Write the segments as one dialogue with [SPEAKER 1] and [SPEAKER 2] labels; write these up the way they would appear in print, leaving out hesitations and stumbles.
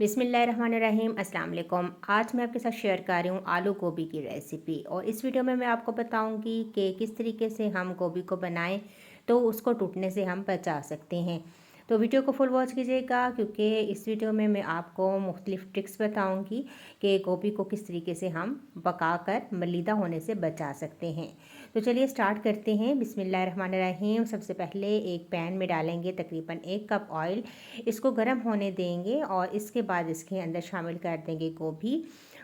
[SPEAKER 1] बिस्मिल्लाहिर्रहमानिर्रहीम अस्सलाम वालेकुम। आज मैं आपके साथ शेयर कर रही हूँ आलू गोभी की रेसिपी। और इस वीडियो में मैं आपको बताऊँगी कि किस तरीके से हम गोभी को बनाएं तो उसको टूटने से हम बचा सकते हैं। तो वीडियो को फुल वॉच कीजिएगा, क्योंकि इस वीडियो में मैं आपको मुख्तलिफ ट्रिक्स बताऊंगी कि गोभी को किस तरीके से हम पकाकर मलीदा होने से बचा सकते हैं। तो चलिए स्टार्ट करते हैं। बिस्मिल्लाहिर्रहमानिर्रहीम। सबसे पहले एक पैन में डालेंगे तकरीबन 1 कप ऑयल। इसको गर्म होने देंगे और इसके बाद इसके अंदर शामिल कर देंगे गोभी।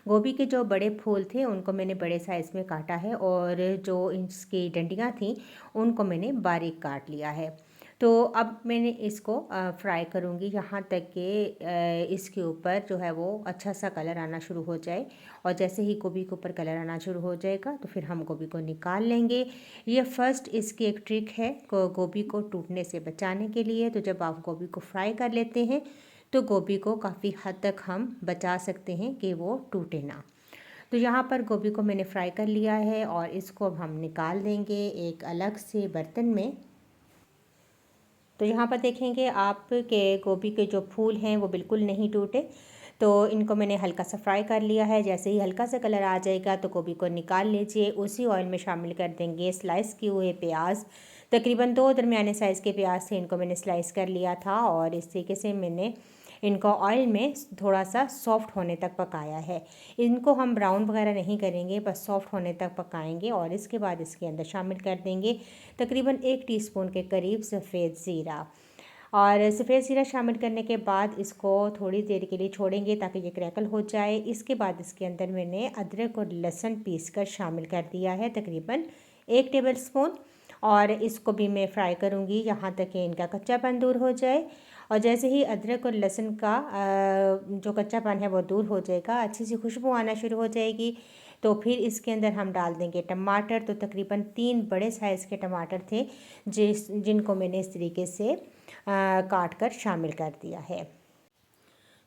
[SPEAKER 1] गोभी के जो बड़े फूल थे उनको मैंने बड़े साइज़ में काटा है, और जो इसकी डंडियाँ थीं उनको मैंने बारीक काट लिया है। तो अब मैंने इसको फ्राई करूँगी यहाँ तक कि इसके ऊपर जो है वो अच्छा सा कलर आना शुरू हो जाए। और जैसे ही गोभी के ऊपर कलर आना शुरू हो जाएगा तो फिर हम गोभी को निकाल लेंगे। ये फर्स्ट इसकी एक ट्रिक है गोभी को टूटने से बचाने के लिए। तो जब आप गोभी को फ्राई कर लेते हैं तो गोभी को काफ़ी हद तक हम बचा सकते हैं कि वो टूटे ना। तो यहाँ पर गोभी को मैंने फ्राई कर लिया है और इसको अब हम निकाल देंगे एक अलग से बर्तन में। तो यहाँ पर देखेंगे आप कि गोभी के जो फूल हैं वो बिल्कुल नहीं टूटे। तो इनको मैंने हल्का सा फ्राई कर लिया है। जैसे ही हल्का सा कलर आ जाएगा तो गोभी को निकाल लीजिए। उसी ऑयल में शामिल कर देंगे स्लाइस किए हुए प्याज। तकरीबन 2 दरमियाने साइज़ के प्याज थे, इनको मैंने स्लाइस कर लिया था और इस तरीके से मैंने इनको ऑयल में थोड़ा सा सॉफ्ट होने तक पकाया है। इनको हम ब्राउन वगैरह नहीं करेंगे, बस सॉफ्ट होने तक पकाएंगे। और इसके बाद इसके अंदर शामिल कर देंगे तकरीबन 1 टीस्पून के करीब सफ़ेद ज़ीरा। और सफ़ेद ज़ीरा शामिल करने के बाद इसको थोड़ी देर के लिए छोड़ेंगे ताकि ये क्रैकल हो जाए। इसके बाद इसके अंदर मैंने अदरक और लहसुन पीस कर शामिल कर दिया है तकरीबन 1 टेबल स्पून। और इसको भी मैं फ्राई करूँगी यहाँ तक कि इनका कच्चापन दूर हो जाए। और जैसे ही अदरक और लहसुन का जो कच्चापन है वो दूर हो जाएगा, अच्छी सी खुशबू आना शुरू हो जाएगी, तो फिर इसके अंदर हम डाल देंगे टमाटर। तो तकरीबन 3 बड़े साइज़ के टमाटर थे जिनको मैंने इस तरीके से काट कर शामिल कर दिया है।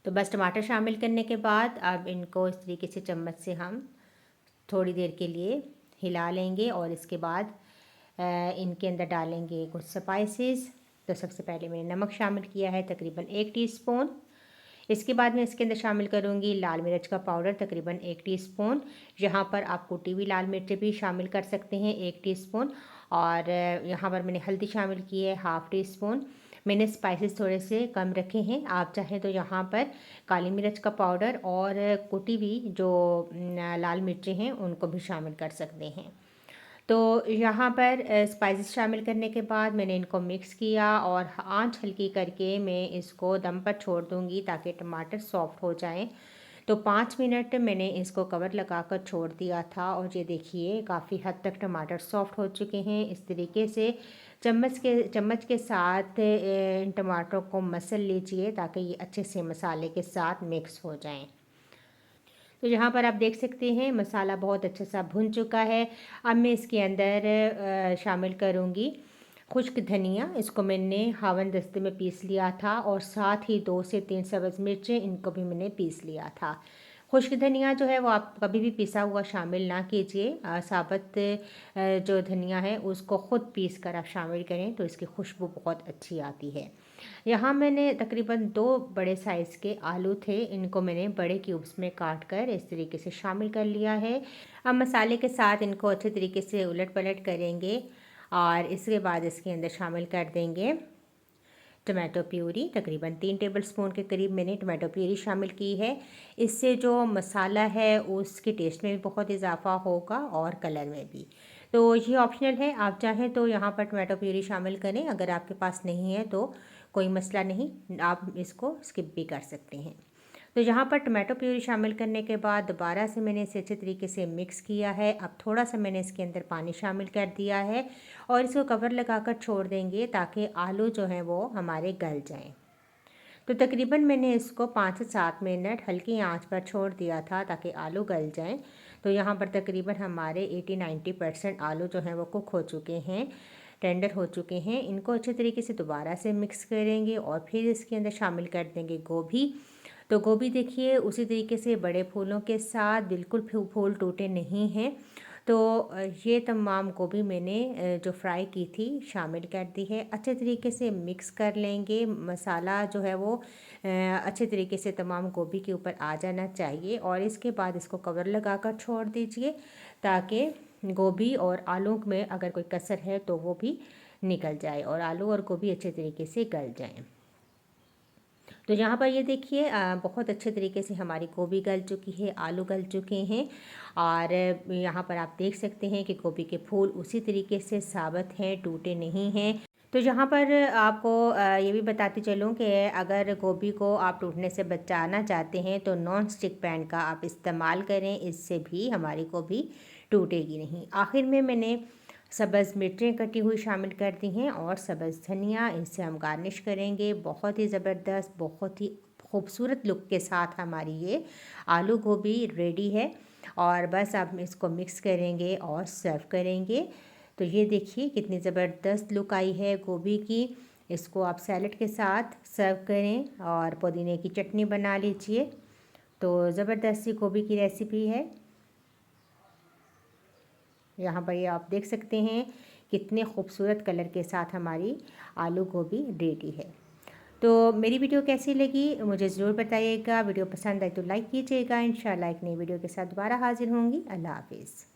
[SPEAKER 1] तो बस टमाटर शामिल करने के बाद अब इनको इस तरीके से चम्मच से हम थोड़ी देर के लिए हिला लेंगे। और इसके बाद इनके अंदर डालेंगे कुछ स्पाइसेस। तो सबसे पहले मैंने नमक शामिल किया है तकरीबन 1 टीस्पून। इसके बाद मैं इसके अंदर शामिल करूँगी लाल मिर्च का पाउडर तकरीबन 1 टीस्पून। यहाँ पर आप कुटी हुई लाल मिर्च भी शामिल कर सकते हैं 1 टीस्पून। और यहाँ पर मैंने हल्दी शामिल की है हाफ़ टी स्पून। मैंने स्पाइसेस थोड़े से कम रखे हैं, आप चाहें तो यहाँ पर काली मिर्च का पाउडर और कुटी हुई जो लाल मिर्चें हैं उनको भी शामिल कर सकते हैं। तो यहाँ पर स्पाइसेस शामिल करने के बाद मैंने इनको मिक्स किया और आंच हल्की करके मैं इसको दम पर छोड़ दूँगी ताकि टमाटर सॉफ्ट हो जाएं। तो 5 मिनट मैंने इसको कवर लगाकर छोड़ दिया था और ये देखिए काफ़ी हद तक टमाटर सॉफ्ट हो चुके हैं। इस तरीके से चम्मच के साथ इन टमाटरों को मसल लीजिए ताकि ये अच्छे से मसाले के साथ मिक्स हो जाएं। तो यहाँ पर आप देख सकते हैं मसाला बहुत अच्छा सा भुन चुका है। अब मैं इसके अंदर शामिल करूँगी खुश्क धनिया। इसको मैंने हावन दस्ते में पीस लिया था और साथ ही 2 से 3 सब्ज़ मिर्चें, इनको भी मैंने पीस लिया था। खुश्क धनिया जो है वो आप कभी भी पिसा हुआ शामिल ना कीजिए। साबुत जो धनिया है उसको ख़ुद पीस कर आप शामिल करें तो इसकी खुशबू बहुत अच्छी आती है। यहाँ मैंने तकरीबन 2 बड़े साइज़ के आलू थे, इनको मैंने बड़े क्यूब्स में काट कर इस तरीके से शामिल कर लिया है। अब मसाले के साथ इनको अच्छे तरीके से उलट पलट करेंगे और इसके बाद इसके अंदर शामिल कर देंगे टमाटो प्यूरी। तकरीबन 3 टेबलस्पून के करीब मैंने टमाटो प्यूरी शामिल की है। इससे जो मसाला है उसके टेस्ट में भी बहुत इजाफा होगा और कलर में भी। तो ये ऑप्शनल है, आप चाहें तो यहाँ पर टमाटो प्यूरी शामिल करें, अगर आपके पास नहीं है तो कोई मसला नहीं, आप इसको स्किप भी कर सकते हैं। तो यहाँ पर टमाटो प्यूरी शामिल करने के बाद दोबारा से मैंने इसे अच्छे तरीके से मिक्स किया है। अब थोड़ा सा मैंने इसके अंदर पानी शामिल कर दिया है और इसको कवर लगाकर छोड़ देंगे ताकि आलू जो हैं वो हमारे गल जाएं। तो तकरीबन मैंने इसको 5 से 7 मिनट हल्की आंच पर छोड़ दिया था ताकि आलू गल जाएं। तो यहाँ पर तकरीबन हमारे 80-90% आलू जो हैं वो कुक हो चुके हैं, टेंडर हो चुके हैं। इनको अच्छे तरीके से दोबारा से मिक्स करेंगे और फिर इसके अंदर शामिल कर देंगे गोभी। तो गोभी देखिए उसी तरीके से बड़े फूलों के साथ बिल्कुल फूल टूटे नहीं हैं। तो ये तमाम गोभी मैंने जो फ्राई की थी शामिल कर दी है। अच्छे तरीके से मिक्स कर लेंगे। मसाला जो है वो अच्छे तरीके से तमाम गोभी के ऊपर आ जाना चाहिए और इसके बाद इसको कवर लगाकर छोड़ दीजिए ताकि गोभी और आलू में अगर कोई कसर है तो वो भी निकल जाए और आलू और गोभी अच्छे तरीके से गल जाएं। तो यहाँ पर ये देखिए बहुत अच्छे तरीके से हमारी गोभी गल चुकी है, आलू गल चुके हैं और यहाँ पर आप देख सकते हैं कि गोभी के फूल उसी तरीके से साबित हैं, टूटे नहीं हैं। तो यहाँ पर आपको ये भी बताती चलूँ कि अगर गोभी को आप टूटने से बचाना चाहते हैं तो नॉन स्टिक पैन का आप इस्तेमाल करें, इससे भी हमारी गोभी टूटेगी नहीं। आखिर में मैंने सब्ज़ मिर्चें कटी हुई शामिल कर दी हैं और सब्ज़ धनिया, इनसे हम गार्निश करेंगे। बहुत ही ज़बरदस्त, बहुत ही खूबसूरत लुक के साथ हमारी ये आलू गोभी रेडी है और बस आप इसको मिक्स करेंगे और सर्व करेंगे। तो ये देखिए कितनी ज़बरदस्त लुक आई है गोभी की। इसको आप सैलड के साथ सर्व करें और पुदीने की चटनी बना लीजिए। तो ज़बरदस्त सी गोभी की रेसिपी है। यहाँ पर ये आप देख सकते हैं कितने खूबसूरत कलर के साथ हमारी आलू गोभी रेडी है। तो मेरी वीडियो कैसी लगी मुझे ज़रूर बताइएगा। वीडियो पसंद आए तो लाइक कीजिएगा। इंशाल्लाह एक नई वीडियो के साथ दोबारा हाजिर होंगी। अल्लाह हाफिज़।